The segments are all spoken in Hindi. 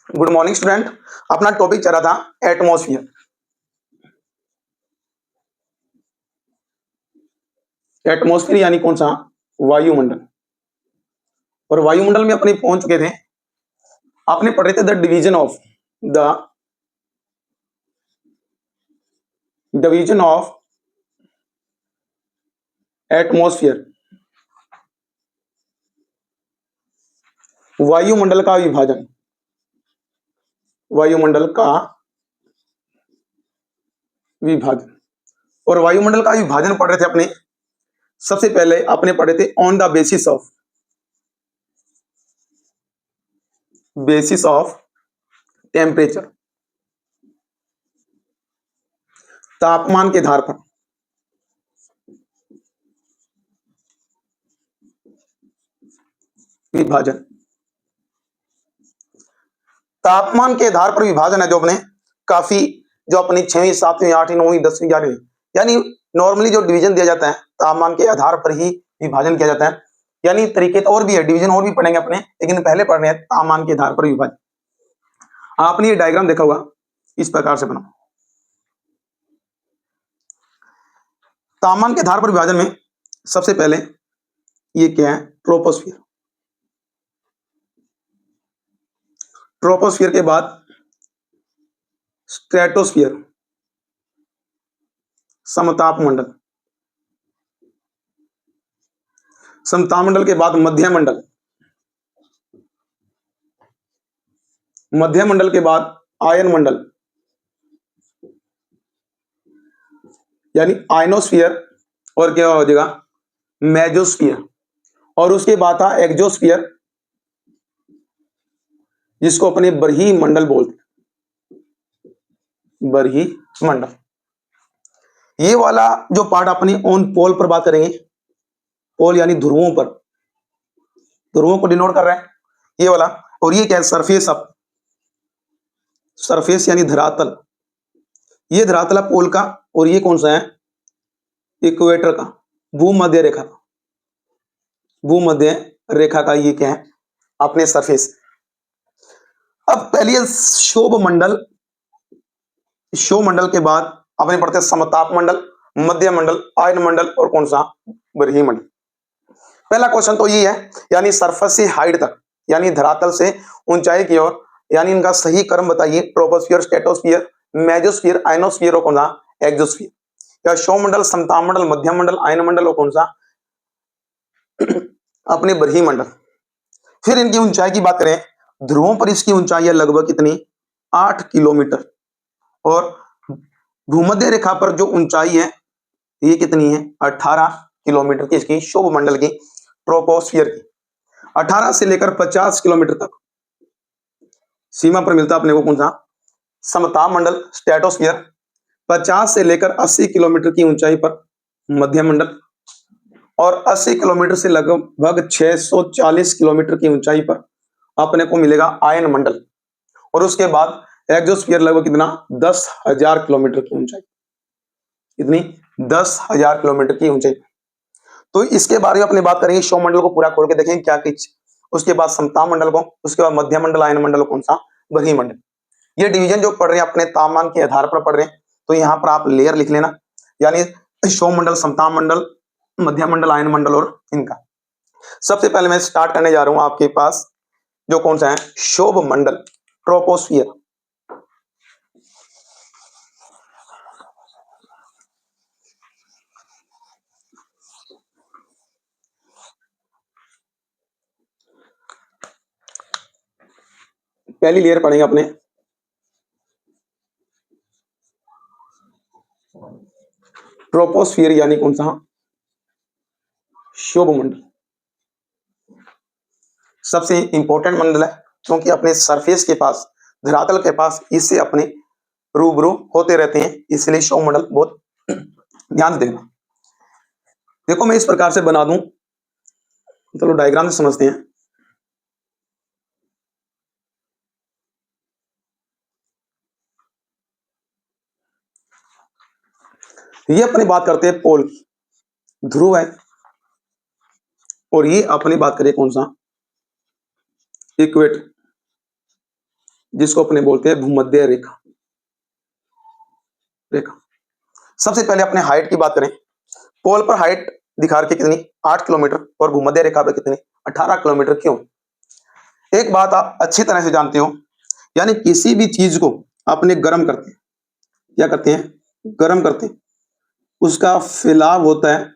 Good morning student. अपना टॉपिक चल रहा था एटमॉस्फियर। एटमॉस्फियर यानी कौन सा? वायुमंडल। और वायुमंडल में अपने पहुंच चुके थे। आपने पढ़े थे डिवीजन ऑफ एटमॉस्फियर, वायुमंडल का विभाजन। वायुमंडल का विभाजन। और वायुमंडल का विभाजन पढ़ रहे थे अपने। सबसे पहले आपने पढ़े थे on the basis of temperature, तापमान के आधार पर। विभाजन तापमान के आधार पर विभाजन है जो अपने काफी, जो अपनी 6वीं 7वीं 8वीं 9वीं 10वीं 11वीं, यानी नॉर्मली जो डिवीजन दिया जाता है तापमान के आधार पर ही विभाजन किया जाता है। यानी तरीके तो और भी है, डिवीजन और भी पढ़ेंगे अपने, लेकिन पहले पढ़ रहे हैं तापमान के आधार पर विभाजन। आपने ये डायग्राम देखा होगा, इस प्रकार से बना। तापमान के आधार पर विभाजन में सबसे पहले ये क्या है? ट्रोपोस्फियर। ट्रोपोस्फियर के बाद स्ट्रेटोस्फियर, समताप मंडल। समताप मंडल के बाद मध्य मंडल। मध्य मंडल के बाद आयन मंडल, यानी आयनोस्फियर। और क्या हो जाएगा? मेजोस्फियर। और उसके बाद था एक्सोस्फियर, जिसको अपने बरही मंडल बोलते हैं। बरही मंडल। ये वाला जो पार्ट अपने ऑन पोल पर बात करेंगे। पोल यानी ध्रुवों पर, ध्रुवों को डिनोट कर रहा है ये वाला। और ये क्या है? सरफेस ऑफ, सरफेस यानी धरातल। ये धरातल है पोल का। और ये कौन सा है? इक्वेटर का, भूमध्य रेखा। भूमध्य रेखा का ये क्या है? अपने सरफेस। अब पहले शोभ मंडल, शोभ मंडल के बाद अपने पढ़ते हैं समताप मंडल, मध्य मंडल, आयन मंडल और कौन सा? बरही मंडल। पहला क्वेश्चन तो ये है, यानी सरफेस से हाइट तक, यानी धरातल से ऊंचाई की ओर, यानी इनका सही क्रम बताइए। ट्रोपोस्फियर, स्ट्रेटोस्फियर, मेजोस्फियर, आयनोस्फियर और कौन सा? एक्सोस्फियर। या शोभ मंडल, समताप मंडल, मध्य मंडल, आयन मंडल और कौन सा? अपने बरही मंडल। फिर इनकी ऊंचाई की बात करें, ध्रुवों पर इसकी ऊंचाई है लगभग कितनी? 8 किलोमीटर। और भूमध्य रेखा पर जो ऊंचाई है ये कितनी है? 18 किलोमीटर की, इसकी शोभ मंडल की, ट्रोपोस्फियर की। 18 से लेकर 50 किलोमीटर तक सीमा पर मिलता अपने को कौन सा? समताप मंडल, स्ट्रेटोस्फियर। 50 से लेकर 80 किलोमीटर की ऊंचाई पर मध्य मंडल। और 80 किलोमीटर से लगभग 640 किलोमीटर की ऊंचाई पर अपने को मिलेगा आयन मंडल। और उसके बाद एक्सोस्फियर लगभग कितना? 10,000 किलोमीटर की ऊंचाई। कितनी? 10,000 किलोमीटर की ऊंचाई। तो इसके बारे में अपने बात करेंगे। शोभ मंडल को पूरा खोल के देखेंगे क्या कुछ। उसके बाद समताप मंडल को, उसके बाद मध्य मंडल, आयन मंडल, कौन सा? बरही मंडल। ये डिवीजन जो पढ़ रहे हैं अपने तापमान के आधार पर पढ़ रहे हैं, तो यहाँ पर आप लेयर लिख लेना, यानी शोभ मंडल, समताप मंडल, मध्य मंडल, आयन मंडल और इनका। सबसे पहले मैं स्टार्ट करने जा रहा हूं आपके पास जो कौन सा है? शोभ मंडल, ट्रोपोस्फियर। पहली लेयर पढ़ेंगे अपने ट्रोपोस्फियर, यानी कौन सा? शोभ मंडल। सबसे इंपॉर्टेंट मंडल है, क्योंकि अपने सरफेस के पास, धरातल के पास इससे अपने रूबरू होते रहते हैं, इसलिए शोभ मंडल बहुत ध्यान देना। देखो मैं इस प्रकार से बना दूं, चलो डायग्राम से समझते हैं। ये अपनी बात करते हैं पोल की, ध्रुव है। और ये अपनी बात करें कौन सा? इक्वेटर, जिसको अपने बोलते हैं भूमध्य रेखा। रेखा सबसे पहले अपने हाइट की बात करें। पोल पर हाइट दिखा रखी कितनी 8 किलोमीटर और भूमध्य रेखा पर कितनी 18 किलोमीटर। क्यों? एक बात आप अच्छी तरह से जानते हो, यानी किसी भी चीज को अपने गर्म करते हैं, क्या करते हैं गर्म करते हैं, उसका फैलाव होता है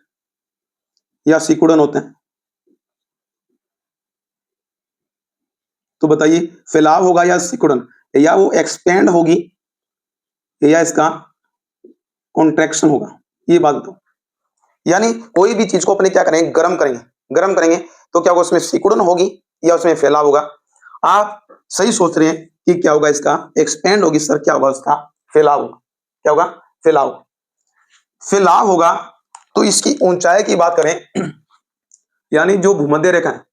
या सिकुड़न होता है? तो बताइए फैलाव होगा या सिकुड़न, या वो एक्सपेंड होगी या इसका कॉन्ट्रैक्शन होगा? ये बात बताओ। यानी कोई भी चीज को अपने क्या करेंगे गर्म करेंगे, गर्म करेंगे तो क्या होगा उसमें सिकुड़न होगी या उसमें फैलाव होगा? आप सही सोच रहे हैं कि क्या होगा इसका एक्सपेंड होगी सर, क्या होगा उसका फैलाव होगा। क्या होगा? फैलाव। फैलाव होगा तो इसकी ऊंचाई की बात करें यानी जो भूमध्य रेखा है,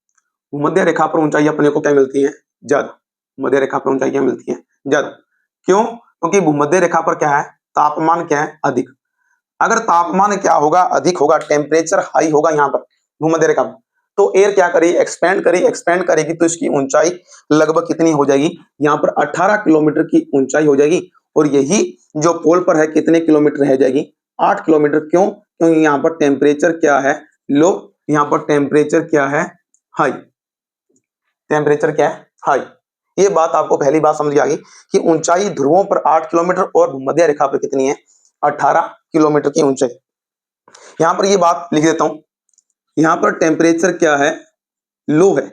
भूमध्य रेखा पर ऊंचाई अपने को क्या मिलती है ज्यादा, भूमध्य रेखा पर ऊंचाई क्या मिलती है ज्यादा। क्यों? क्योंकि भूमध्य रेखा पर क्या है तापमान क्या है अधिक। अगर तापमान क्या होगा अधिक होगा, टेम्परेचर हाई होगा यहाँ पर भूमध्य रेखा पर, तो एयर क्या करेगी एक्सपेंड करेगी तो इसकी ऊंचाई लगभग कितनी हो जाएगी यहाँ पर 18 किलोमीटर की ऊंचाई हो जाएगी। और यही जो पोल पर है कितने किलोमीटर रह जाएगी 8 किलोमीटर। क्यों? क्योंकि यहाँ पर टेम्परेचर क्या है लो, यहाँ पर टेम्परेचर क्या है हाई, टेम्परेचर क्या है हाई। ये बात आपको पहली बात समझ आ गई कि ऊंचाई ध्रुवों पर 8 किलोमीटर और भूमध्य रेखा पर कितनी है 18 किलोमीटर की ऊंचाई। यहां पर ये बात लिख देता हूं, यहां पर टेम्परेचर क्या है लो है,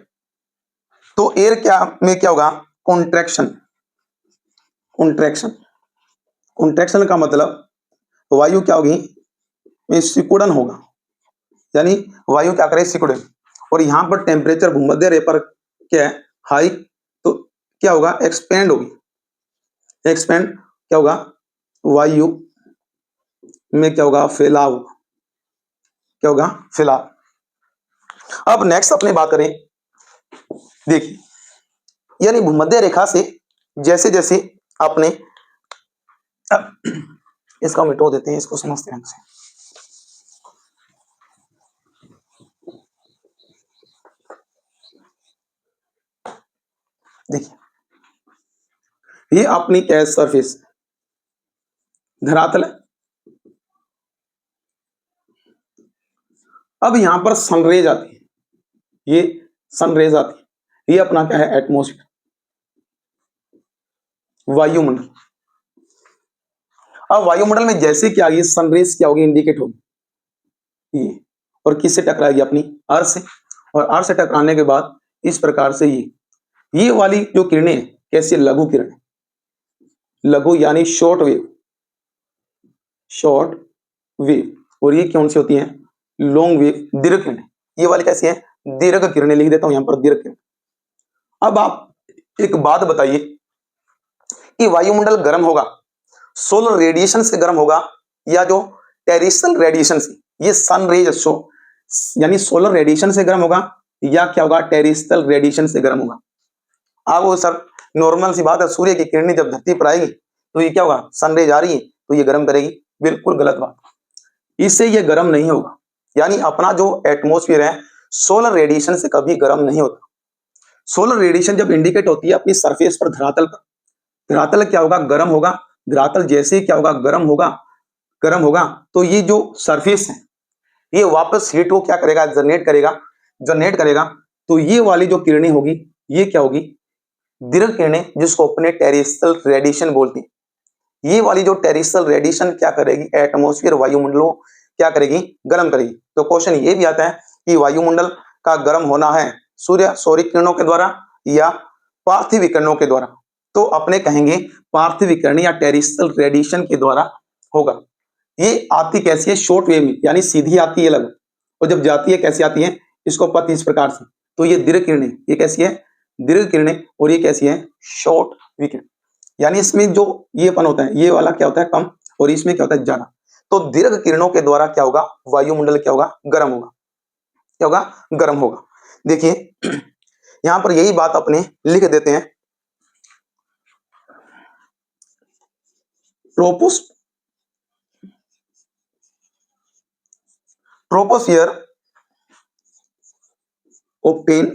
तो एयर क्या में क्या होगा कॉन्ट्रैक्शन। कॉन्ट्रैक्शन कॉन्ट्रैक्शन का मतलब वायु क्या होगी में सिकुड़न होगा, यानी वायु क्या करे सिकुड़न। और यहां पर टेम्परेचर भूमध्य रेखा पर क्या है हाई, तो क्या होगा एक्सपेंड होगी। एक्सपेंड क्या होगा वायु में क्या होगा फैलाव, क्या होगा फैलाव। अब नेक्स्ट अपने बात करें, देखिए यानी भूमध्य रेखा से जैसे जैसे आपने इसका मिटो देते हैं, इसको समझते हैं से। देखिए ये अपनी क्या है सरफेस धरातल है। अब यहां पर सनरेज आती है, ये सनरेज आती है, ये अपना क्या है एटमोस्फियर वायुमंडल। अब वायुमंडल में जैसे क्या ये सनरेज क्या होगी इंडिकेट होगी ये, और किससे टकराएगी अपनी अर्थ से, और अर्थ से टकराने के बाद इस प्रकार से ये वाली जो किरणें कैसी लघु किरण, लघु यानी शॉर्ट वेव, शॉर्ट वेव। और ये कौन सी होती है लॉन्ग वेव दीर्घ किरणें। ये वाली कैसी है दीर्घ किरणें, लिख देता हूं यहां पर दीर्घ किरण। अब आप एक बात बताइए कि वायुमंडल गर्म होगा सोलर रेडिएशन से गर्म होगा या जो टेरिस्ट्रियल रेडिएशन से, ये सन रेज शो यानी सोलर रेडिएशन से गर्म होगा, या क्या होगा टेरिस्ट्रियल रेडिएशन से गर्म होगा? आपको सर नॉर्मल सी बात है, सूर्य की किरणें जब धरती पर आएगी तो ये क्या होगा सनरेज आ रही है तो ये गर्म करेगी। बिल्कुल गलत बात, इससे ये गर्म नहीं होगा। यानी अपना जो एटमॉस्फेयर है सोलर रेडिएशन से कभी गर्म नहीं होता। सोलर रेडिएशन जब इंडिकेट होती है अपनी सरफेस पर धरातल पर, धरातल क्या होगा गर्म होगा। धरातल जैसे ही क्या होगा गर्म होगा, गर्म होगा तो ये जो सरफेस है ये वापस हीट को क्या करेगा जनरेट करेगा, जनरेट करेगा। तो ये वाली जो किरणें होगी ये क्या होगी दीर्घ किरणें, जिसको अपने टेरिस्ट्रियल रेडिएशन बोलते हैं। ये वाली जो टेरिस्ट्रियल रेडिएशन क्या करेगी एटमॉस्फेयर वायुमंडलों क्या करेगी गर्म करेगी। तो क्वेश्चन ये भी आता है कि वायुमंडल का गर्म होना है सौर किरणों के द्वारा या पार्थिव किरणों के द्वारा, तो अपने कहेंगे पार्थिव किरण या टेरिस्ट्रियल रेडिएशन के द्वारा होगा। ये आती कैसी है शॉर्ट वेव में, यानी सीधी आती है लगभग, और जब जाती है कैसी आती है इसको पता इस प्रकार से। तो ये दीर्घ किरणें, ये कैसी है दीर्घ किरणें, और ये कैसी है शॉर्ट विकिरण। यानी इसमें जो ये अपन होता है ये वाला क्या होता है कम, और इसमें क्या होता है ज्यादा। तो दीर्घ किरणों के द्वारा क्या होगा वायुमंडल क्या होगा गर्म होगा, क्या होगा गर्म होगा। देखिए यहां पर यही बात अपने लिख देते हैं, tropos troposphere obtain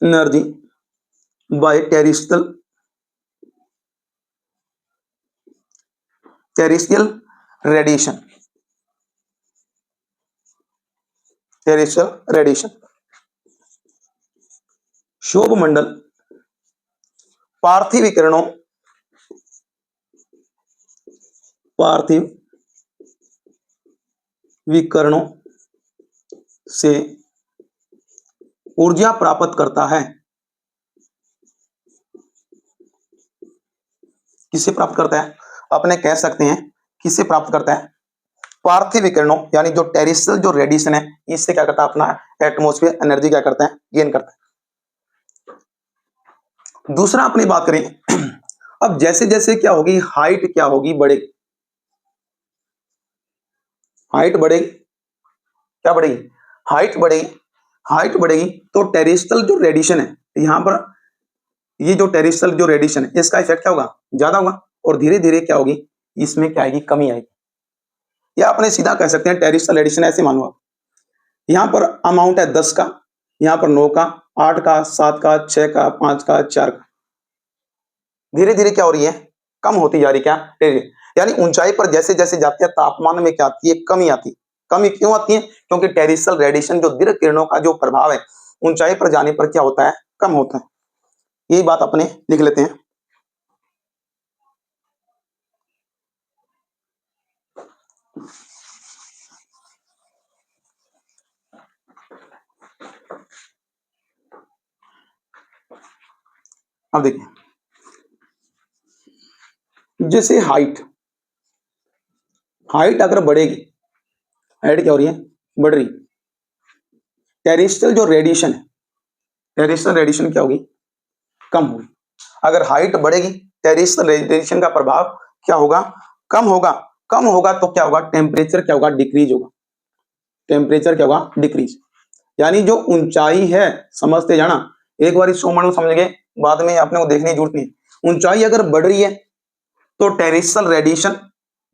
energy by terrestrial radiation, terrestrial radiation. शोभ मंडल पार्थिव विकिरणों, पार्थिव विकिरणों से ऊर्जा प्राप्त करता है। किससे प्राप्त करता है? अपने कह सकते हैं किससे प्राप्त करता है? पार्थिव विकिरणों यानी जो टेरिस्ट्रियल जो रेडिएशन है, इससे क्या करता है? अपना एटमॉस्फेयर एनर्जी क्या करता है? गेन करता है। दूसरा अपनी बात करें, अब जैसे जैसे क्या होगी, हाइट क्या होगी? बढ़ेगी। हाइट बढ़ेगी, क्या बढ़ेगी? हाइट बढ़ेगी। हाइट बढ़ेगी तो टेरिस्ट्रियल जो रेडिएशन है, यहां पर ये जो टेरिस्ट्रियल जो रेडिएशन है, इसका इफेक्ट क्या होगा? ज्यादा होगा, और धीरे धीरे क्या होगी? इसमें क्या आएगी? कमी आएगी। या अपने सीधा कह सकते हैं टेरिस्ट्रियल रेडिएशन ऐसे मानो आप, यहाँ पर अमाउंट है 10 का, यहाँ पर 9 का, 8 का, 7 का, 6 का, 5 का, 4 का, धीरे धीरे क्या हो रही है? कम होती जा रही। क्या? यानी ऊंचाई पर जैसे जैसे जाती है, तापमान में क्या आती है? कमी आती है। कमी क्यों आती है? क्योंकि टेरिस्ट्रियल रेडिएशन जो दीर्घ किरणों का जो प्रभाव है, ऊंचाई पर जाने पर क्या होता है? कम होता है। यही बात अपने लिख लेते हैं। अब देखिए, जैसे हाइट, हाइट अगर बढ़ेगी, हाइट क्या हो रही है? बढ़ रही। टेरिस्ट्रियल जो रेडिएशन है, टेरिस्ट्रियल रेडिएशन क्या होगी? कम होगी। अगर हाइट बढ़ेगी, टेरिस्ट्रियल रेडिएशन का प्रभाव क्या होगा? कम होगा। कम होगा तो क्या होगा? टेम्परेचर क्या होगा? डिक्रीज होगा। टेम्परेचर क्या होगा? डिक्रीज। यानी जो ऊंचाई है, समझते जाना, एक बार इस सौमंडल समझ गए, बाद में अपने को देखने की जरूरत नहीं। ऊंचाई अगर बढ़ रही है तो टेरिस्ट्रियल रेडिएशन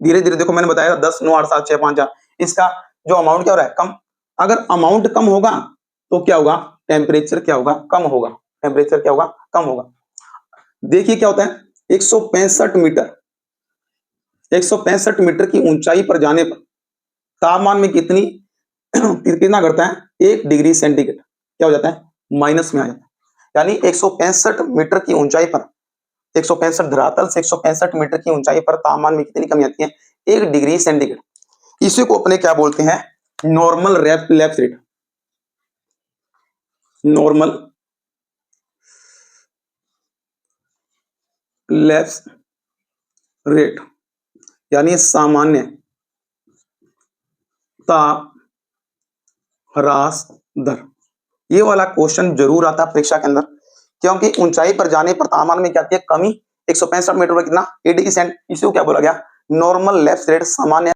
धीरे धीरे, देखो मैंने बताया 10, 9, 8, 7, 6, 5, 4, इसका जो अमाउंट क्या हो रहा है? कम। अगर अमाउंट कम होगा तो क्या होगा? टेम्परेचर क्या होगा? कम होगा। टेम्परेचर क्या होगा? कम होगा। देखिए क्या होता है, 165 मीटर, 165 मीटर की ऊंचाई पर जाने पर तापमान में कितनी कितना घटता है? 1 डिग्री सेंटीग्रेड क्या हो जाता है? माइनस में आ जाता है। यानी 165 मीटर की ऊंचाई पर, 165 धरातल से 165 मीटर की ऊंचाई पर तापमान में कितनी कमी आती है? 1 डिग्री सेंटीग्रेड। इसी को अपने क्या बोलते हैं? Normal lapse rate. Normal lapse rate यानी सामान्य ताप ह्रास दर। ये वाला क्वेश्चन जरूर आता है परीक्षा के अंदर, क्योंकि ऊंचाई पर जाने पर तापमान में क्या आती है? कमी। 165 मीटर पर कितना? 8 डिग्री सेंट। इसी को क्या बोला गया? नॉर्मल लैप्स रेट, सामान्य।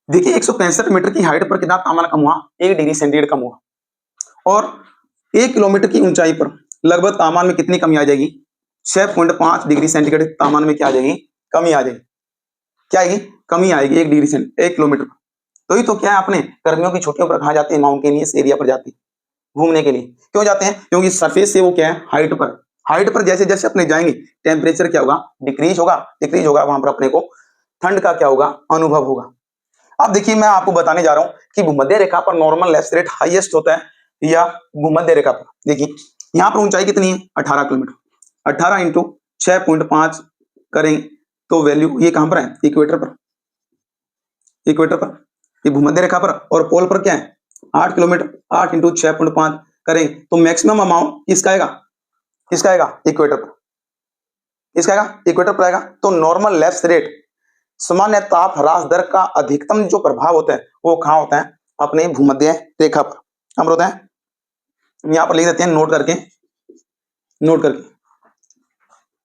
देखिए 165 मीटर की हाइट पर कितना तापमान कम हुआ? 1 डिग्री सेंटीग्रेड कम हुआ। और 1 किलोमीटर की ऊंचाई पर लगभग तापमान में कितनी कमी आ जाएगी? 6.5 डिग्री सेंटीग्रेड तापमान में क्या आ जाएगी? कमी आ जाएगी। क्या आएगी? कमी आएगी 1 डिग्री सेंट 1 किलोमीटर। तो ही तो क्या है, अपने गर्मियों की छुट्टियों पर कहाँ जाते हैं? माउंटेनियस एरिया पर जाते हैं घूमने के लिए। क्यों जाते हैं? क्योंकि सरफेस से वो क्या है? हाइट पर। हाइट पर जैसे जैसे अपने जाएंगे, टेम्परेचर क्या होगा? डिक्रीज होगा। डिक्रीज होगा, वहां पर अपने को ठंड का क्या होगा? अनुभव होगा। अब देखिए मैं आपको बताने जा रहा हूं कि भूमध्य रेखा पर नॉर्मल लैप्स रेट हाईएस्ट होता है या भूमध्य रेखा पर। देखिए यहां पर ऊंचाई कितनी है? 18 किलोमीटर। 18 इंटू 6.5 करें तो वैल्यू ये कहां पर है? इक्वेटर पर। इक्वेटर पर, ये भूमध्य रेखा पर, और पोल पर क्या है? 8 किलोमीटर। 8 इंटू 6.5 करें तो मैक्सिमम अमाउंट किसका आएगा? किसका आएगा? इक्वेटर पर। किसका आएगा? इक्वेटर पर आएगा। तो नॉर्मल लैप्स रेट, सामान्य ताप ह्रास दर का अधिकतम जो प्रभाव होता है वो कहां होता है? अपने भूमध्य रेखा पर। हम होता है, यहां पर लिख देते हैं नोट करके, नोट करके,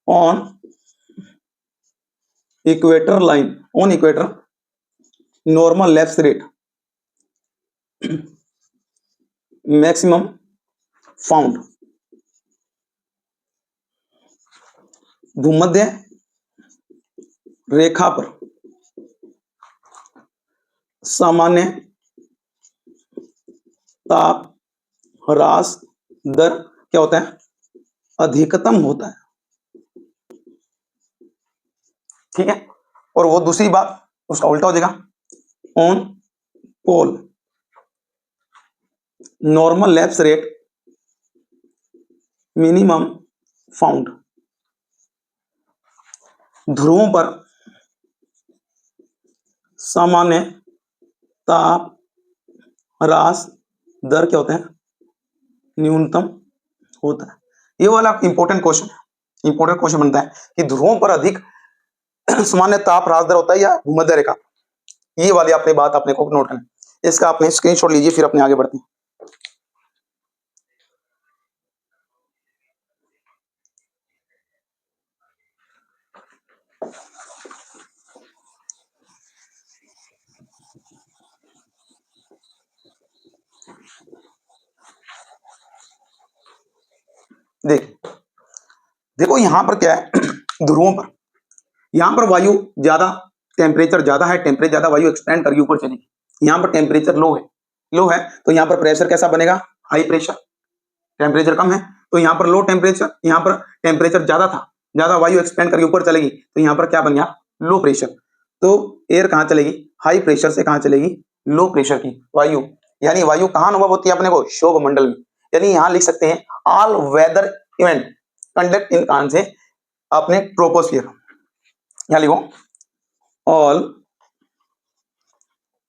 on equator line, on equator normal lapse rate maximum found. भूमध्य रेखा पर सामान्य ताप ह्रास दर क्या होता है, अधिकतम होता है। ठीक है, और वो दूसरी बात उसका उल्टा हो जाएगा, on pole normal lapse rate minimum found. ध्रुवों पर सामान्य ताप ह्रास दर क्या होते हैं, न्यूनतम होता है। ये वाला इंपॉर्टेंट क्वेश्चन बनता है कि ध्रुवों पर अधिक सामान्य ताप ह्रास दर होता है या भूमध्य रेखा। ये वाली आपने बात अपने को नोट करना है। इसका आपने स्क्रीनशॉट लीजिए, फिर अपने आगे बढ़ते हैं। देखो यहां पर क्या है ध्रुवों पर, यहां पर वायु ज्यादा, टेम्परेचर ज्यादा है, टेम्परेचर ज्यादा, वायु एक्सपेंड करके ऊपर चलेगी। यहां पर टेम्परेचर लो है तो यहां पर प्रेशर कैसा बनेगा, हाई प्रेशर। टेम्परेचर कम है तो यहां पर लो टेम्परेचर, यहां पर टेम्परेचर ज्यादा था, ज्यादा वायु एक्सपेंड करके ऊपर चलेगी तो यहां पर क्या बन गया, लो प्रेशर। तो एयर कहां चलेगी, हाई प्रेशर से कहां चलेगी, लो प्रेशर की वायु। यानी वायु कहां अनुभव होती है अपने को, शोभ मंडल में। यानी यहां लिख सकते हैं all weather event conduct in कहां से, अपने ट्रोपोस्फियर। यहां लिखो all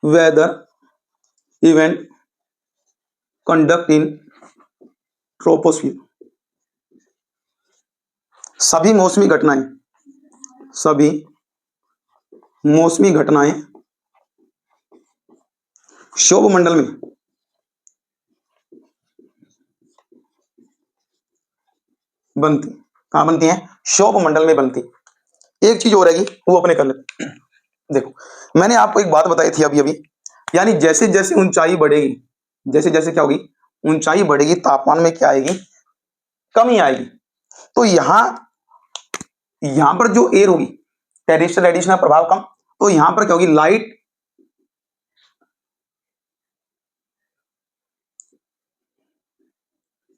weather event conduct in troposphere. सभी मौसमी घटनाएं शोभ मंडल में बनती, कहां बनती हैं, शोभ मंडल में बनती। एक चीज और रहेगी वो अपने कर लेते। देखो मैंने आपको एक बात बताई थी अभी, यानी जैसे जैसे ऊंचाई बढ़ेगी, जैसे जैसे क्या होगी, ऊंचाई बढ़ेगी, तापमान में क्या आएगी, कमी आएगी। तो यहां पर जो एयर होगी, टेरेस्ट्रियल रेडिएशन का प्रभाव कम, तो यहां पर क्या होगी, लाइट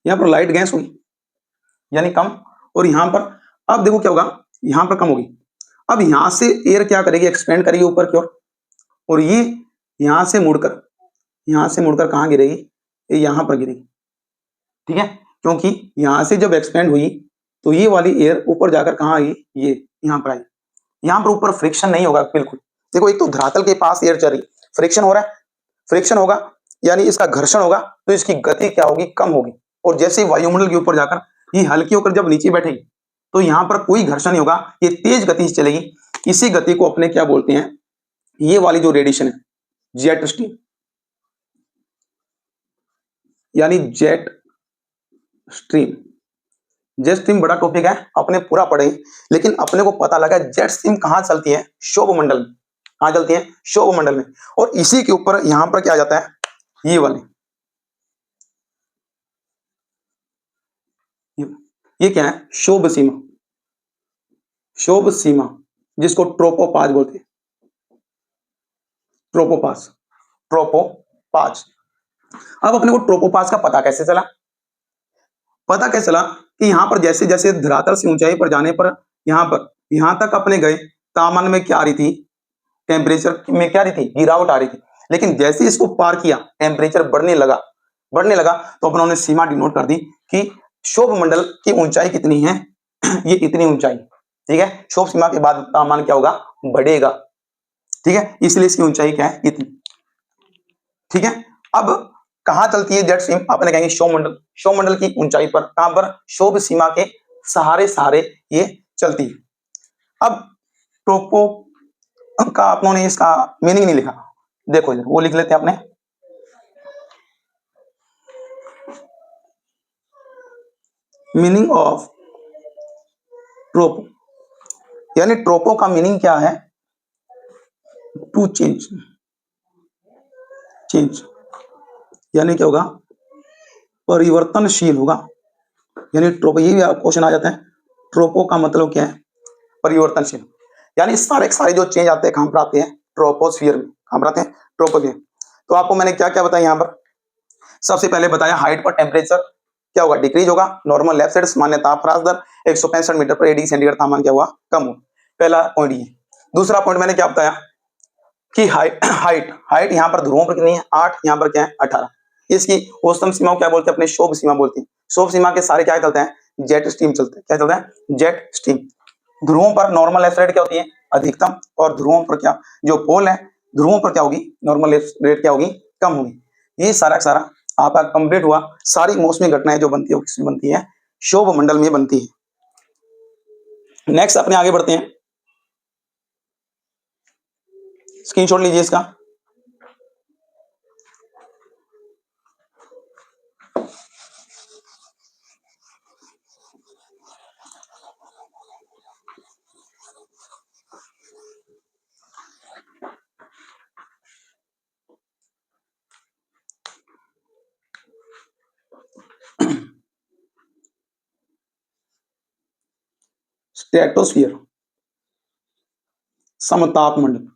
यहां पर लाइट गैस होगी यानी कम, और यहां पर अब देखो क्या होगा, यहां पर कम होगी। अब यहां से एयर क्या करेगी, एक्सपेंड करेगी ऊपर की ओर, और ये यहां से मुड़कर कहां गिरेगी, ये यहां पर गिरेगी। ठीक है, क्योंकि यहां से जब एक्सपेंड हुई तो ये वाली एयर ऊपर जाकर कहां आई, ये यहां पर आई। यहां पर ऊपर फ्रिक्शन नहीं होगा बिल्कुल। देखो एक तो धरातल के पास एयर चल रही, फ्रिक्शन हो रहा है, फ्रिक्शन होगा यानी इसका घर्षण होगा, तो इसकी गति क्या होगी, कम होगी। और जैसे ही वायुमंडल के ऊपर जाकर ये हल्की होकर जब नीचे बैठेगी तो यहां पर कोई घर्षण नहीं होगा, ये तेज गति से चलेगी। इसी गति को अपने क्या बोलते हैं, ये वाली जो रेडिएशन है, जेट स्ट्रीम, यानी जेट स्ट्रीम। जेट स्ट्रीम बड़ा टॉपिक है, अपने पूरा पढ़े, लेकिन अपने को पता लगा जेट स्ट्रीम कहां चलती है, शोभ मंडल में। कहां चलती है, शोभ मंडल में। और इसी के ऊपर यहां पर क्या आ जाता है, ये वाले, ये क्या है, शोभ सीमा, शोभ सीमा, जिसको ट्रोपोपाज बोलते हैं, ट्रोपोपाज, ट्रोपोपाज। अब अपने को ट्रोपोपाज का पता कैसे चला, पता कैसे चला कि यहां पर जैसे जैसे धरातल से ऊंचाई पर जाने पर यहां तक अपने गए, तापमान में क्या आ रही थी, टेम्परेचर में क्या आ रही थी, गिरावट आ रही थी। लेकिन जैसे इसको पार किया, टेम्परेचर बढ़ने लगा, तो अपनों ने सीमा डिनोट कर दी कि शोभ मंडल की ऊंचाई कितनी है, ये इतनी ऊंचाई। ठीक है, शोभ सीमा के बाद तापमान क्या होगा, बढ़ेगा। ठीक है, इसलिए इसकी ऊंचाई क्या है, इतनी। ठीक है, अब कहां चलती है जेट स्ट्रीम, आपने कहेंगे शोभ मंडल की ऊंचाई पर, कहां पर, शोभ सीमा के सहारे सहारे ये चलती है। अब ट्रोपो का आपने इसका मीनिंग नहीं लिखा, देखो इधर वो लिख लेते हैं अपने, मीनिंग ऑफ ट्रोपो, यानी ट्रोपो का मीनिंग क्या है, टू चेंज, यानी क्या होगा, परिवर्तनशील होगा। यानी ट्रोपो, ये भी क्वेश्चन आ जाता है, ट्रोपो का मतलब क्या है, परिवर्तनशील। यानी सारे सारे जो चेंज आते हैं कहां पर आते हैं, ट्रोपोस्फियर में। कहां पर आते हैं, ट्रोपोस्फियर। तो आपको मैंने क्या क्या बताया, यहां पर सबसे पहले बताया हाइट पर टेम्परेचर क्या होगा, डिक्रीज होगा। नॉर्मल लेफ्ट साइड सामान्य ताप ह्रास दर 165 मीटर पर डिग्री सेंटीग्रेड तापमान क्या हुआ, कम हुआ। पहला पॉइंट ये। दूसरा पॉइंट मैंने क्या बताया कि हाइट हाइट यहाँ पर ध्रुवों पर कितनी है, 8, यहाँ पर क्या है 18। इसकी औसतन सीमा क्या बोलते हैं, अपने शोभ सीमा बोलते हैं। शोभ सीमा के सारे क्या चलते हैं, जेट स्ट्रीम चलते हैं। क्या चलता है, जेट स्ट्रीम। ध्रुवों पर नॉर्मल लेफ्ट रेट क्या होती है, अधिकतम, और ध्रुवों पर क्या, जो पोल है ध्रुवों पर क्या होगी, नॉर्मल लेफ्ट रेट क्या होगी, कम होगी। ये सारा सारा आपका कंप्लीट हुआ। सारी मौसमी घटनाएं जो बनती है वो किसमें बनती है, शोभ मंडल में बनती है। नेक्स्ट अपने आगे बढ़ते हैं, स्क्रीनशॉट लीजिए इसका। स्ट्रेटोस्फियर, समताप मंडल।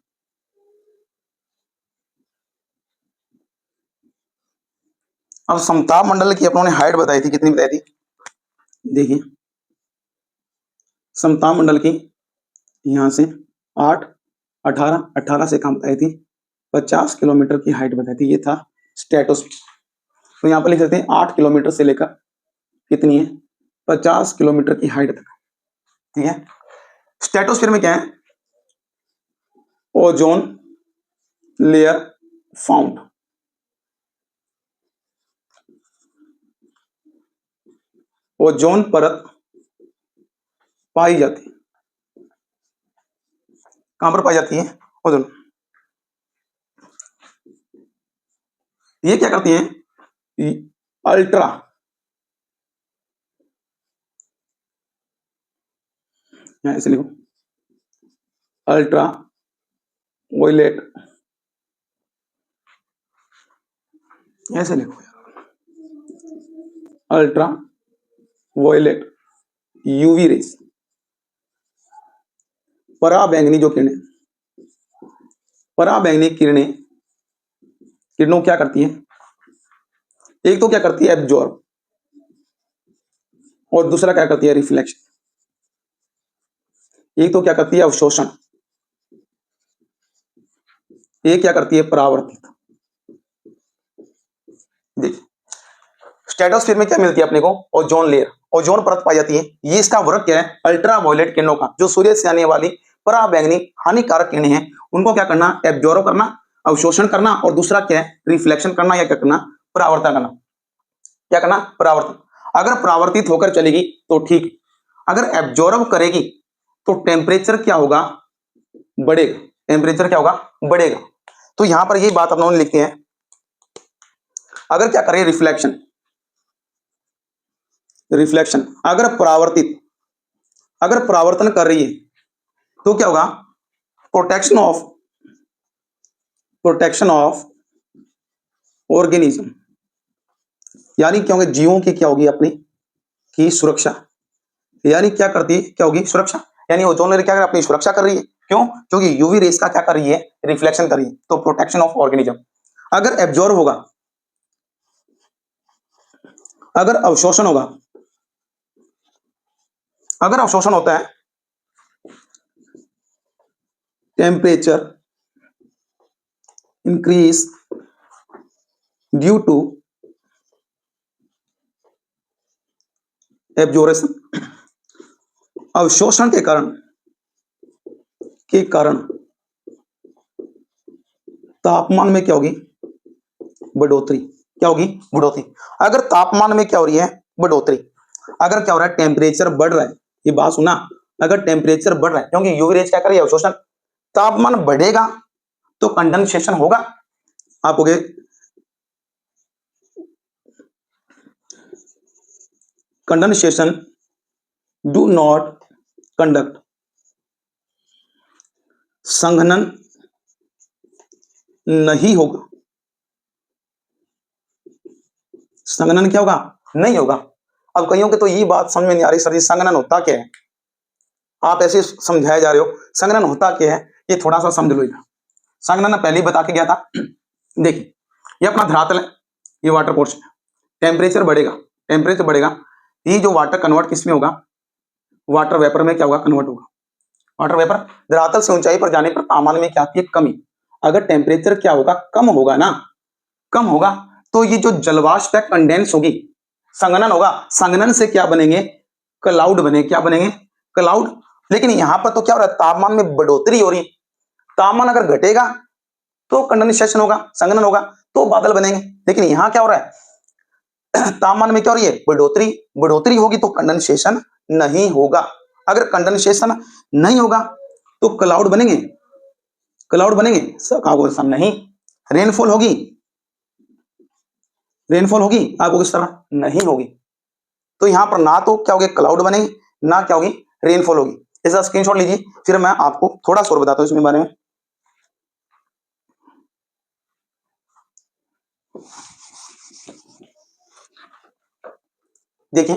अब समताप मंडल की अपनों ने हाइट बताई थी, कितनी बताई थी, देखिए समताप मंडल की यहां से 8, 18, 18 से कम बताई थी, 50 किलोमीटर की हाइट बताई थी। ये था स्ट्रेटोस्फियर। तो यहाँ पर लिख सकते हैं 8 किलोमीटर से लेकर कितनी है, 50 किलोमीटर की हाइट तक। ठीक है। स्ट्रेटोस्फियर में क्या है, ओजोन लेयर फाउंड, ओजोन परत पाई जाती है। कहां पर पाई जाती है, ओजोन। ये क्या करती है, अल्ट्रा, ऐसे लिखो, अल्ट्रा वायलेट, ऐसे लिखो, अल्ट्रा वायलेट यूवी रेस, पराबैंगनी जो किरणें, पराबैंगनी किरणें, किरणों क्या करती है, एक तो क्या करती है एब्जॉर्ब, और दूसरा क्या करती है रिफ्लेक्शन। एक तो क्या करती है अवशोषण, एक क्या करती है परावर्तित। देखिए स्ट्रेटोस्फीयर में क्या मिलती है अपने को, ओजोन लेयर, ओजोन परत पाई जाती है। ये इसका वर्क क्या है, अल्ट्रा वायलेट किरणों का, जो सूर्य से आने वाली पराबैंगनी हानिकारक किरणें हैं उनको क्या करना, एब्जॉर्ब करना, अवशोषण करना, और दूसरा क्या है रिफ्लेक्शन करना, या क्या करना, परावर्तन करना। क्या करना, परावर्तन। अगर परावर्तित होकर चलेगी तो ठीक, अगर एब्जॉर्ब करेगी तो टेम्परेचर क्या होगा, बढ़ेगा। टेम्परेचर क्या होगा, बढ़ेगा। तो यहां पर ये बात अपने लिखते हैं, अगर क्या करें रिफ्लेक्शन, रिफ्लेक्शन अगर परावर्तित, अगर परावर्तन कर रही है तो क्या होगा, protection of, protection of organism, यानी क्या होगी, जीवों की क्या होगी अपनी की सुरक्षा। यानी क्या करती है, क्या होगी, सुरक्षा। यानी ओजोन लेयर क्या कर अपनी सुरक्षा कर रही है, क्यों, क्योंकि यूवी रेस का क्या कर रही है, रिफ्लेक्शन कर रही है। तो प्रोटेक्शन ऑफ ऑर्गेनिज्म। अगर एब्जॉर्ब होगा, अगर अवशोषण होगा, अगर अवशोषण होता है, temperature increase due to absorption, अवशोषण के कारण, के कारण तापमान में क्या होगी, बढ़ोतरी। क्या होगी, बढ़ोतरी। अगर तापमान में क्या हो रही है, बढ़ोतरी। अगर क्या हो रहा है, टेम्परेचर बढ़ रहा है, ये बात सुना, अगर टेम्परेचर बढ़ रहा है, क्योंकि यूवी रेज क्या कर रही है, अवशोषण। तापमान बढ़ेगा तो कंडेंसेशन होगा, आप हो गए कंडेंसेशन डू नॉट कंडक्ट, संघनन नहीं होगा, संघनन क्या होगा, नहीं होगा। अब कईयों के तो ये बात समझ में नहीं आ रही, सर जी संघनन होता क्या है, आप ऐसे समझाए जा रहे हो, संघनन होता क्या है, ये थोड़ा सा समझ लो। संघनन पहले ही बता के गया था। देखिए ये अपना धरातल है, ये वाटर पोर्शन, टेम्परेचर बढ़ेगा, टेम्परेचर बढ़ेगा, ये जो वाटर कन्वर्ट किस में होगा, वाटर वेपर में क्या होगा, कन्वर्ट होगा। वाटर वेपर धरातल से ऊंचाई पर जाने पर तापमान में क्या आती है, कमी। अगर टेम्परेचर क्या होगा, कम होगा ना, कम होगा, तो ये जो जलवाष्प है कंडेंस होगी, संघनन होगा, संघनन से क्या बनेंगे, क्लाउड बने, क्या बनेंगे, क्लाउड। लेकिन यहां पर तो क्या हो रहा है, तापमान में बढ़ोतरी हो रही है, तापमान अगर घटेगा तो कंडेंसेशन होगा, संघनन होगा, तो बादल बनेंगे। लेकिन यहां क्या हो रहा है, तापमान में क्या हो रही है, बढ़ोतरी, बढ़ोतरी होगी तो कंडेंसेशन नहीं होगा। अगर कंडेंसेशन नहीं होगा तो क्लाउड बनेंगे, क्लाउड बनेंगे, आपको नहीं। रेनफॉल होगी, रेनफॉल होगी, आपको किस तरह नहीं होगी। तो यहां पर ना तो क्या होगी, क्लाउड बनेगी, ना क्या होगी, रेनफॉल होगी। इसका स्क्रीनशॉट लीजिए, फिर मैं आपको थोड़ा सा और बताता हूं इसमें बारे में। देखिए,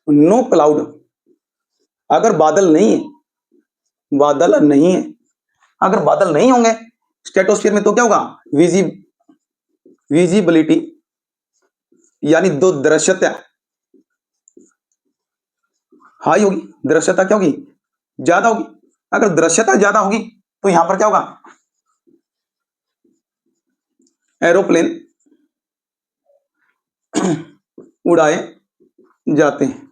नो क्लाउड, अगर बादल नहीं है, बादल नहीं है, अगर बादल नहीं होंगे स्ट्रेटोस्फीयर में, तो क्या होगा, विजिबिलिटी यानी दो दृश्यता हाई होगी, दृश्यता क्या होगी, ज्यादा होगी। अगर दृश्यता ज्यादा होगी तो यहां पर क्या होगा, एरोप्लेन उड़ाए जाते हैं,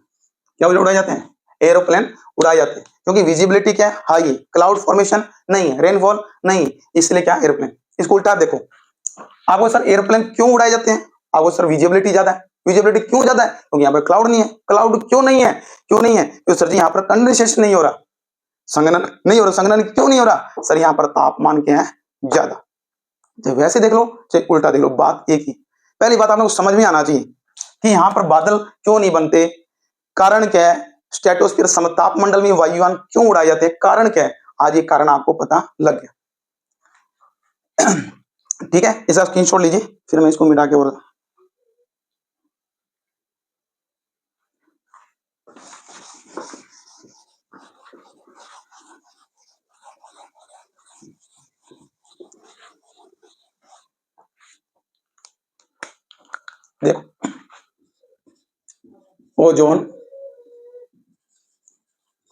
क्या उड़ाए जाते हैं, एरोप्लेन उड़ाए जाते हैं, क्योंकि विजिबिलिटी क्या है, हाई है, क्लाउड फॉर्मेशन नहीं है, रेनफॉल नहीं, इसलिए क्या एरोप्लेन। इसको उल्टा देखो, आपको सर एरोप्लेन क्यों उड़ाए जाते हैं, आपको सर विजिबिलिटी ज्यादा है, विजिबिलिटी क्यों ज्यादा है, क्योंकि यहाँ पर क्लाउड नहीं है। क्लाउड क्यों नहीं है, क्यों नहीं है, क्योंकि सर जी यहाँ पर कंडेंसेशन नहीं हो रहा, संघनन नहीं हो रहा। संघनन क्यों नहीं हो रहा, सर यहाँ पर तापमान क्या है, ज्यादा। चाहे वैसे देख लो चाहे उल्टा देख लो, बात एक ही। पहली बात आपको समझ में आना चाहिए कि यहाँ पर बादल क्यों नहीं बनते, कारण क्या है, स्ट्रेटोस्फीयर समताप मंडल में वायुयान क्यों उड़ाए जाते हैं, कारण क्या है, आज ये कारण आपको पता लग गया। ठीक है, इसका स्क्रीनशॉट लीजिए, फिर मैं इसको मिटा के और देखो, ओजोन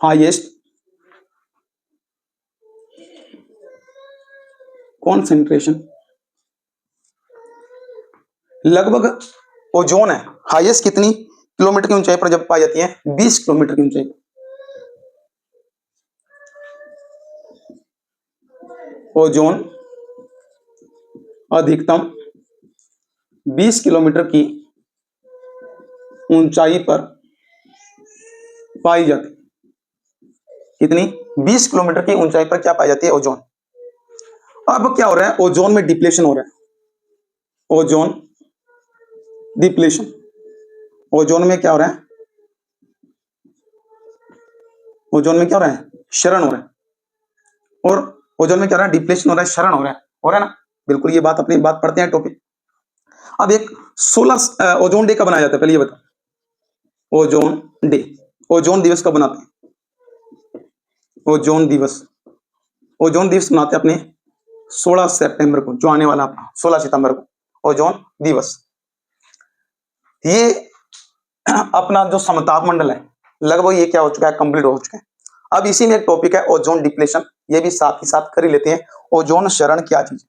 हाईएस्ट कॉन्सेंट्रेशन, लगभग ओजोन है हाईएस्ट कितनी किलोमीटर की ऊंचाई पर जब पाई जाती है, 20 किलोमीटर की ऊंचाई। ओजोन अधिकतम 20 किलोमीटर की ऊंचाई पर पाई जाती, कितनी, 20 किलोमीटर की ऊंचाई पर क्या पाई जाती है, ओजोन। अब क्या हो रहा है, ओजोन में डिप्लेशन हो रहा है, ओजोन डिप्लेशन, ओजोन में क्या हो रहा है, ओजोन में क्या हो रहा है, क्षरण हो रहा है, और ओजोन में क्या हो रहा है, डिप्लेशन हो रहा है, क्षरण हो रहा है ना, बिल्कुल। ये बात अपनी बात पढ़ते हैं टॉपिक। अब एक 16 ओजोन डे कब बनाया जाता है, पहले ये बताओ, ओजोन डे, ओजोन दिवस कब बनाते हैं, ओजोन दिवस, ओजोन दिवस मनाते हैं अपने 16 सितंबर को, जो आने वाला अपना 16 सितंबर को ओजोन दिवस। ये अपना जो समताप मंडल है लगभग ये क्या हो चुका है, कंप्लीट हो चुका है। अब इसी में एक टॉपिक है ओजोन डिप्लेशन, ये भी साथ ही साथ कर ही लेते हैं। ओजोन क्षरण क्या चीज,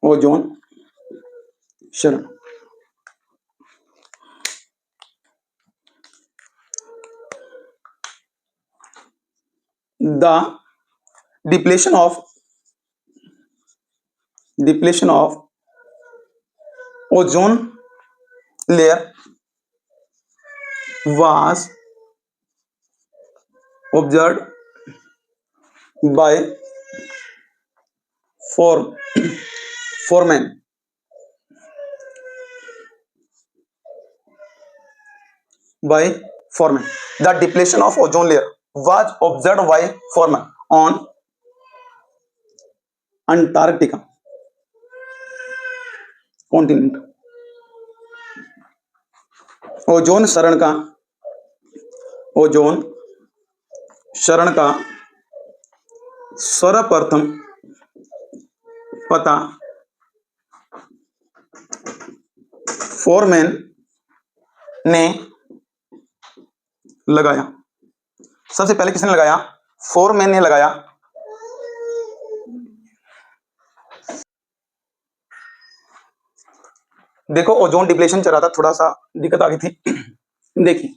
ओजोन क्षरण, the depletion of ozone layer was observed by foreman by foreman. The depletion of ozone layer was observed by foreman on Antarctica continent. Ozone क्षरण का, ओजोन क्षरण का सर्वप्रथम पता फोरमैन ने लगाया। सबसे पहले किसने लगाया? फोरमैन ने लगाया। देखो ओजोन डिप्लेशन चल रहा था, थोड़ा सा दिक्कत आ गई थी। देखिए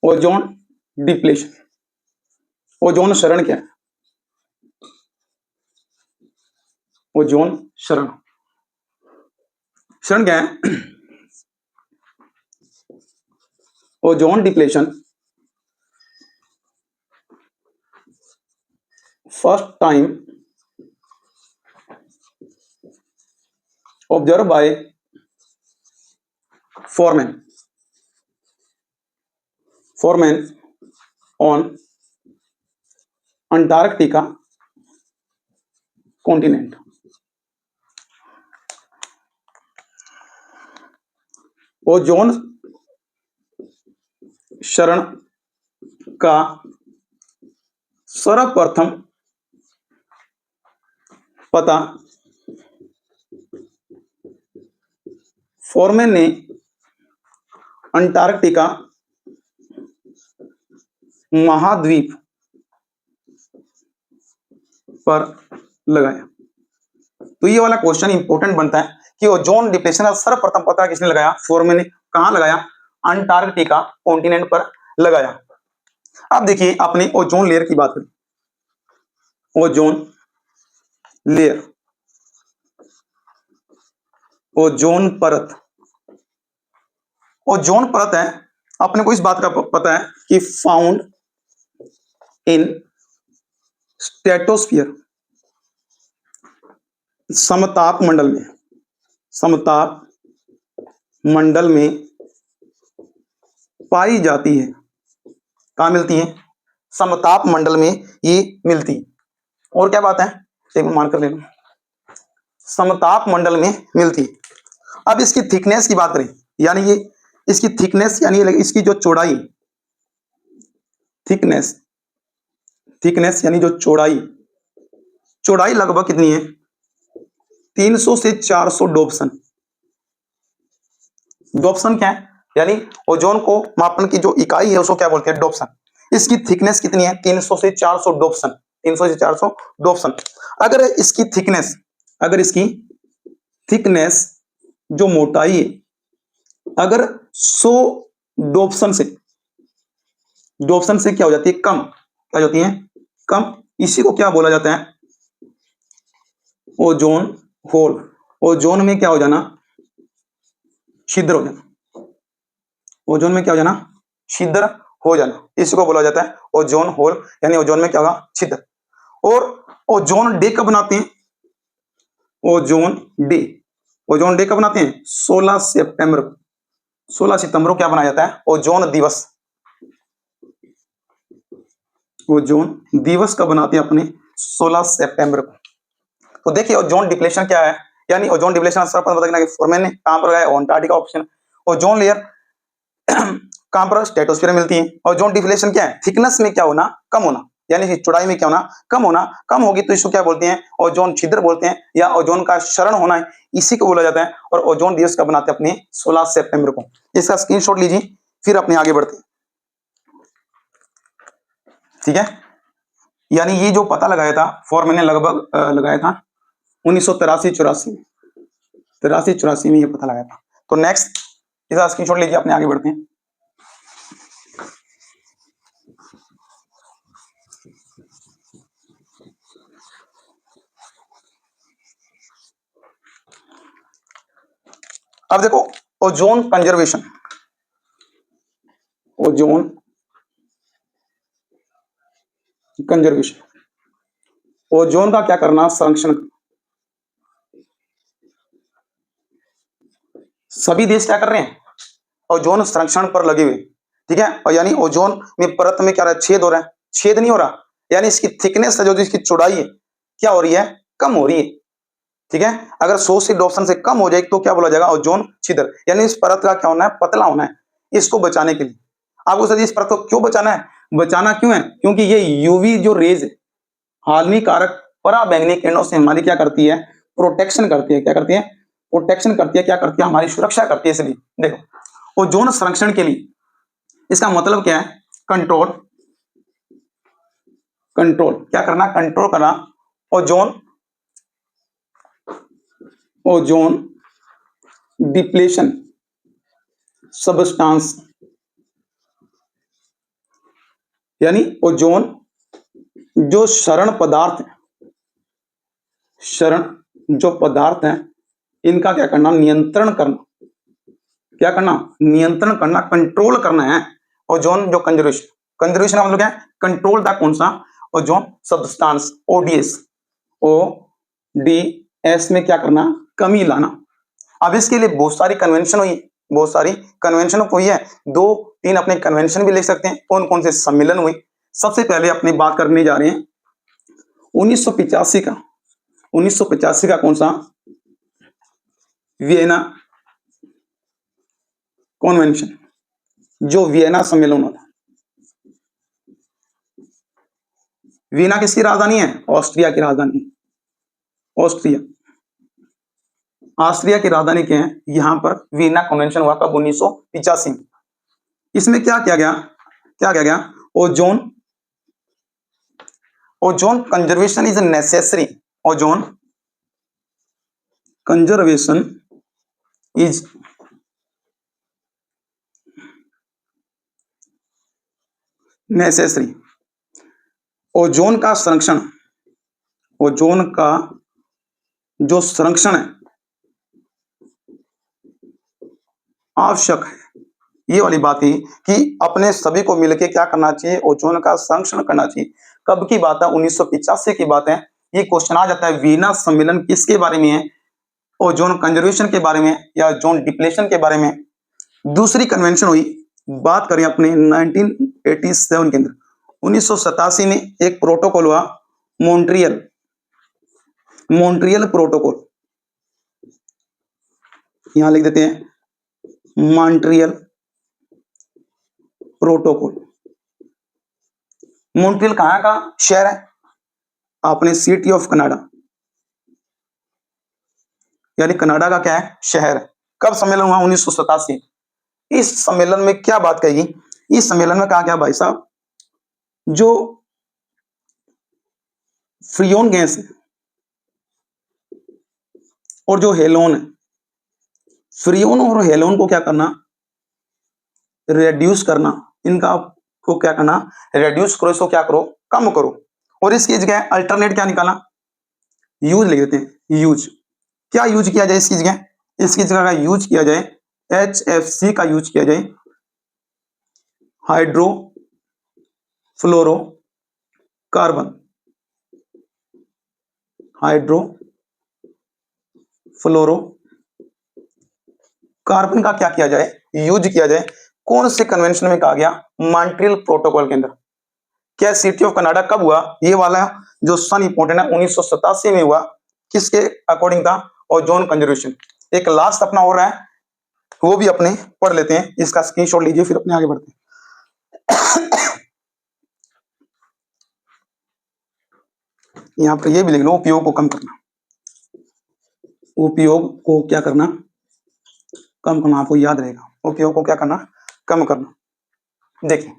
ओजोन डिप्लेशन, ओजोन क्षरण क्या है? ओजोन क्षरण, क्षरण क्या है? Ozone depletion first time observe by foreman on Antarctica continent. Ozone क्षरण का सर्वप्रथम पता फोरमैन ने अंटार्कटिका महाद्वीप पर लगाया। तो ये वाला क्वेश्चन इंपॉर्टेंट बनता है कि ओजोन डिप्लेशन का सर्वप्रथम पता किसने लगाया? फोरमैन ने। कहां लगाया? अंटार्कटिका कॉन्टिनेंट पर लगाया। अब देखिए अपने ओजोन लेयर की बात करें। ओजोन लेयर, ओजोन परत, ओजोन परत है, अपने को इस बात का पता है कि फाउंड इन स्ट्रेटोस्फियर, समताप मंडल में, समताप मंडल में पाई जाती है। कहां मिलती है? समताप मंडल में ये मिलती है। और क्या बात है? एक मान कर लेना, समताप मंडल में मिलती है। अब इसकी थिकनेस की बात करें, यानी ये इसकी थिकनेस यानी इसकी जो चौड़ाई, थिकनेस, थिकनेस यानी जो चौड़ाई, चौड़ाई लगभग कितनी है? 300 से 400 डोप्सन। डोप्सन क्या है? यानी ओजोन को मापन की जो इकाई है उसको क्या बोलते हैं? डोप्सन। इसकी थिकनेस कितनी है? 300 से 400 डोप्सन, 300 से 400 डोप्सन। अगर इसकी थिकनेस, अगर इसकी थिकनेस जो मोटाई है, अगर 100 डोप्सन से, डोप्सन से क्या हो जाती है? कम। क्या होती है? कम। इसी को क्या बोला जाता है? Ozone hole. ओजोन में क्या हो जाना? छिद्र हो जाना। ओजोन में क्या हो जाना? छिद्र हो जाना। इसको बोला जाता है ओजोन होल, यानी ओजोन में क्या होगा? छिद्र। और ओजोन डे कब बनाते हैं? ओजोन डे, ओजोन डे कब बनाते हैं? 16 सितंबर को। 16 सितंबर को क्या बनाया जाता है? ओजोन दिवस। ओजोन दिवस कब बनाते हैं अपने? 16 सितंबर को। तो देखिए ओजोन डिप्लेशन क्या है, यानी ओजोन डिप्लेशन फोरमैन ने कहां पर लगाया? Antarctica option. ओजोन लेयर कहां पर? स्ट्रेटोस्फीयर मिलती है। ओजोन डिप्लेशन क्या है? थिकनेस में क्या होना? कम होना, यानी चौड़ाई में क्या होना? कम होना। कम होगी तो इसको क्या बोलते हैं? ओजोन छिद्र बोलते हैं, या ओजोन का क्षरण होना है, इसी को बोला जाता है। और ओजोन दिवस कब बनाते हैं? अपने 16 सितंबर को। इसका स्क्रीनशॉट लीजिए, फिर अपने आगे बढ़ते हैं। ठीक है, यानी ये जो पता लगाया था फोरमैन ने, लगभग लगाया था 1983-84 में, 83-84 में ये पता लगाया था। तो नेक्स्ट इसका स्क्रीनशॉट लीजिए, अपने आगे बढ़ते हैं। अब देखो ozone conservation, ozone conservation, ozone का क्या करना? संरक्षण। सभी देश क्या कर रहे हैं? ओजोन संरक्षण पर लगे हुए। ठीक है, और यानी ओजोन में परत में क्या रहा है? छेद हो रहा है। छेद नहीं हो रहा, यानी इसकी थिकनेस है, जो इसकी चौड़ाई है, क्या हो रही है? कम हो रही है। ठीक है, अगर 100 से डोप्सन से कम हो जाएगी तो क्या बोला जाएगा? ओजोन छिद्र। यानी इस परत का क्या होना है? पतला होना है। इसको बचाने के लिए आपको सर इस परत को क्यों बचाना है? बचाना क्यों है? क्योंकि ये यूवी जो रेज है, हानिकारक पराबैंगनी किरणों से हमारी क्या करती है, प्रोटेक्शन करती है। क्या करती है, प्रोटेक्शन करती है। क्या करती है, हमारी सुरक्षा करती है। इसलिए देखो ओजोन संरक्षण के लिए इसका मतलब क्या है, कंट्रोल। कंट्रोल क्या करना, कंट्रोल करना ओजोन ओजोन डिप्लेशन सबस्टांस, यानी ओजोन जो क्षरण पदार्थ है, क्षरण जो पदार्थ है, इनका क्या करना, नियंत्रण करना। क्या करना, नियंत्रण करना, कंट्रोल करना है। ओजोन जो कंजर्वेशन, कंजर्वेशन का मतलब क्या है, कंट्रोल था। कौन सा, ओजोन सबस्टांस, ओडीएस, ओडीएस में क्या करना, कमी लाना। अब इसके लिए बहुत सारी कन्वेंशन हुई, बहुत सारी कन्वेंशन हुई है। 2-3 अपने कन्वेंशन भी लिख सकते हैं। कौन कौन से सम्मेलन हुई, सबसे पहले अपनी बात करने जा रहे हैं 1985 का। 1985 का कौन सा, वियना कॉन्वेंशन, जो वियना सम्मेलन हुआ था। वियना किसकी राजधानी है, ऑस्ट्रिया की राजधानी, ऑस्ट्रिया, ऑस्ट्रिया की राजधानी क्या है, यहां पर वियना कन्वेंशन हुआ कब, 1985। इसमें क्या किया गया, क्या किया गया, ozone ozone conservation is necessary, ozone conservation is necessary. Ozone का संरक्षण, ओजोन का जो संरक्षण है आवश्यक है। ये वाली बात ही कि अपने सभी को मिलकर क्या करना चाहिए, ओजोन का संरक्षण करना चाहिए। कब की बात है, 1985 की बात है। ये क्वेश्चन आ जाता है, वियना सम्मेलन किसके बारे में है, ओजोन कंजर्वेशन के बारे में या ओजोन डिप्लेशन के बारे में। दूसरी कन्वेंशन हुई, बात करें अपने 1987 के अंदर, 1987 में एक प्रोटोकॉल हुआ, मॉन्ट्रियल, मॉन्ट्रियल प्रोटोकॉल, यहां लिख देते हैं मॉन्ट्रियल प्रोटोकॉल। मॉन्ट्रियल कहां का शहर है, अपने सिटी ऑफ कनाडा, यानी कनाडा का क्या है, शहर है। कब सम्मेलन हुआ, 1987। इस सम्मेलन में क्या बात कही, इस सम्मेलन में कहा क्या भाई साहब, जो फ्रियोन गैस है और जो हेलोन है, फ्रियोन और हेलोन को क्या करना, रेड्यूस करना। इनका को क्या करना, रेड्यूस करो, इसको क्या करो, कम करो। और इसकी जगह अल्टरनेट क्या निकाला, यूज लिख देते हैं, यूज। क्या यूज किया जाए इसकी जगह, इसकी जगह का यूज किया जाए HFC का यूज किया जाए, हाइड्रो फ्लोरो कार्बन, हाइड्रो फ्लोरो कार्बन का क्या किया जाए, यूज किया जाए। कौन से कन्वेंशन में कहा गया, मॉन्ट्रियल प्रोटोकॉल के अंदर। क्या सिटी ऑफ कनाडा कब हुआ, ये वाला जो सन इंपॉर्टेंट है, 1987 में हुआ। किसके अकॉर्डिंग था, ओजोन कंजर्वेशन। एक लास्ट अपना हो रहा है, वो भी अपने पढ़ लेते हैं, इसका स्क्रीनशॉट लीजिए, फिर अपने आगे बढ़ते हैं। यहां पर ये भी लिख लो, उपयोग को कम करना, उपयोग को क्या करना, कम करना। आपको याद रहेगा, उपयोग को क्या करना, कम करना। देखिए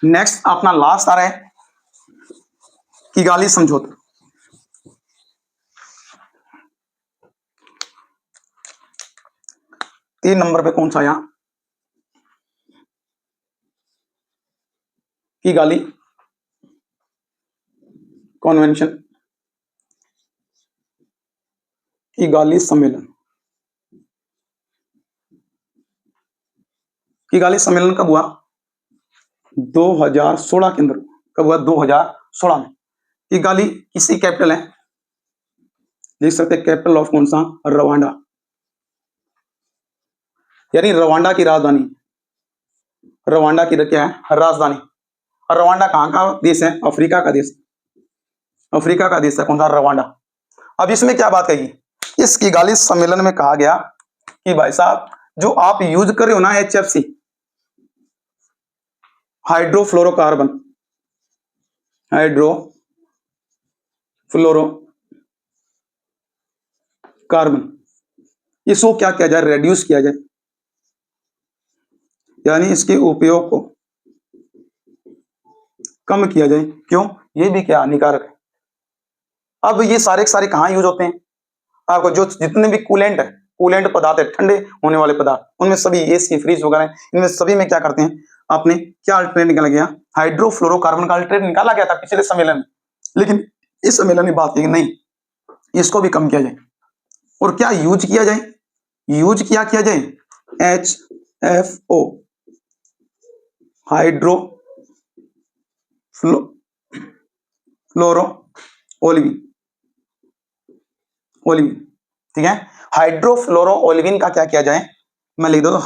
नेक्स्ट अपना लास्ट आ रहा है किगाली समझौता। तीन नंबर पे कौन सा आया, किगाली कॉन्वेंशन, किगाली सम्मेलन। किगाली सम्मेलन कब हुआ, 2016 के अंदर। कब हुआ, 2016 में। किगाली किसी कैपिटल है, देख सकते हैं कैपिटल ऑफ कौन सा, रवांडा, यानी रवांडा की राजधानी, रवांडा की क्या है, राजधानी। और रवांडा कहां का देश है, अफ्रीका का देश, अफ्रीका का देश है कौन सा, रवांडा। अब इसमें क्या बात कही, इस किगाली सम्मेलन में कहा गया कि भाई साहब जो आप यूज कर रहे हो ना HFC, हाइड्रोफ्लोरोकार्बन, हाइड्रोफ्लोरोकार्बन, इसको क्या किया जाए, रेड्यूस किया जाए, यानी इसके उपयोग को कम किया जाए। क्यों? ये भी क्या हानिकारक है। अब ये सारे के सारे कहाँ यूज होते हैं? आपको जो जितने भी कूलेंट है, कूलेंट पदार्थ है, ठंडे होने वाले पदार्थ, उनमें सभी एसी, फ्रिज वगैरह, इनमें सभी में क्या करते हैं, आपने क्या अल्टरनेट निकाला गया, हाइड्रोफ्लोरोकार्बन का अल्टरनेट निकाला गया था पिछले सम्मेलन में, लेकिन इस सम्मेलन में बात की कि नहीं, इसको भी कम किया जाए। और क्या यूज किया जाए? यूज किया जाए HFO, हाइड्रो फ्लोरो ओलिविन, ठीक है। हाइड्रोफ्लोरो ओलिविन का क्या किया जाए, मैं लिख दो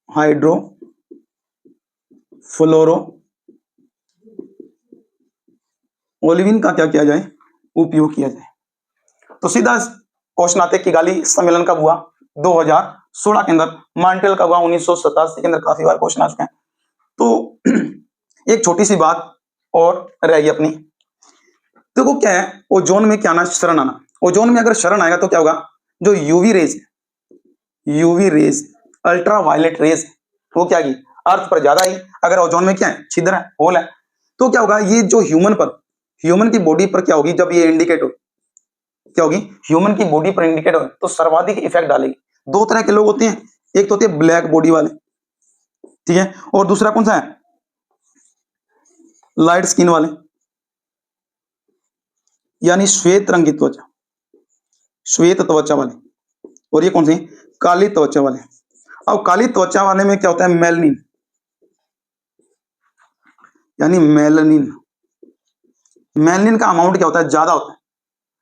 हाइड्रोफ्लोरो ओलिविन का क्या किया जाए, उपयोग किया जाए। तो सीधा क्वेश्चन आते कि गाली सम्मेलन कब हुआ, 2016 के अंदर। मॉन्ट्रियल कब हुआ, 1987 के अंदर। काफी बार क्वेश्चन आ चुके हैं। तो एक छोटी सी बात और रहेगी अपनी, देखो क्या है, ओजोन में क्या आना, शरण आना। ओजोन में अगर शरण आएगा तो क्या होगा, जो UV rays, ultra violet rays, वो क्या की अर्थ पर ज्यादा ही, अगर ओजोन में क्या है, छिद्र है, होल है, तो क्या होगा, ये जो ह्यूमन की बॉडी पर क्या होगी, जब ये इंडिकेट हो, क्या होगी, ह्यूमन की बॉडी पर इंडिकेट हो तो सर्वाधिक इफेक्ट डालेगी। दो तरह के लोग होते हैं, एक तो होते हैं ब्लैक बॉडी वाले, ठीक है, और दूसरा कौन सा है, लाइट स्किन वाले, यानी श्वेत रंग की त्वचा, श्वेत त्वचा वाले, और ये कौन सी, काली त्वचा वाले। अब काली त्वचा वाले में क्या होता है, मेलनिन, यानी मेलनिन का अमाउंट क्या होता है, ज्यादा होता है,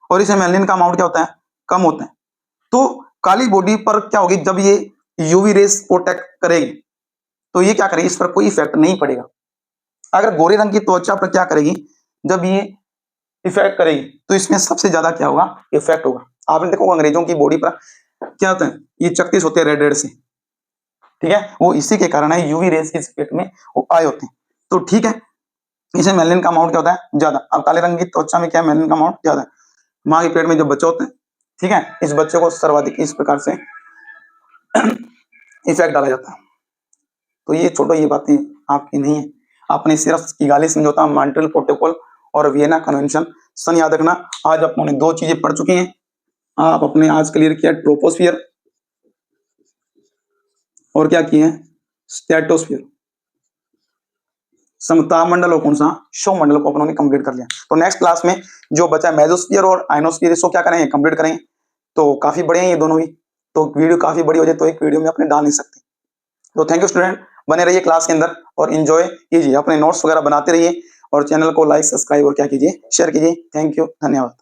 और इसे मेलनिन का अमाउंट क्या होता है, कम होता है। तो काली बॉडी पर क्या होगी, जब ये यूवी रेस को अटैक करेगी तो ये क्या करेगी, इस पर कोई इफेक्ट नहीं पड़ेगा। अगर गोरे रंग की त्वचा पर क्या करेगी, जब ये इफेक्ट करेगी तो इसमें सबसे ज्यादा क्या होगा, इफेक्ट होगा। आपने देखो अंग्रेजों की बॉडी पर क्या होता है, ये 36 होते हैं रेड से, ठीक है, वो इसी के कारण है, यूवी रेस के चपेट में वो आए होते हैं। तो ठीक है, इसमें मेलनिन का अमाउंट क्या होता है, ज्यादा। अब काले रंग की त्वचा में क्या है, मेलनिन का अमाउंट ज्यादा है। माँ के पेट में जब बच्चे होते हैं, ठीक है, इस बच्चे को सर्वाधिक इस प्रकार से इफेक्ट डाला जाता है। तो ये छोड़ो, ये बातें आपकी नहीं है, आपने सिर्फ किगाली समझौता, मॉन्ट्रियल प्रोटोकॉल और वियना कन्वेंशन सन याद रखना। आज अपने दो चीजें पढ़ चुके हैं, आप अपने आज क्लियर किया ट्रोपोस्फियर और क्या किए हैं, स्ट्रेटोस्फियर, समताप मंडल और कौन सा, शो मंडल को अपनों ने कंप्लीट कर लिया। तो नेक्स्ट क्लास में जो बचा मेसोस्फीयर और आयनोस्फीयर, इसको क्या करेंगे, कंप्लीट करेंगे। तो काफी बड़े हैं ये दोनों ही, तो वीडियो काफी बड़ी हो जाए तो एक वीडियो में अपने डाल नहीं सकते। तो थैंक यू स्टूडेंट, बने रहिए क्लास के अंदर और एंजॉय कीजिए, अपने नोट्स वगैरह बनाते रहिए और चैनल को लाइक, सब्सक्राइब और क्या कीजिए, शेयर कीजिए। थैंक यू, धन्यवाद।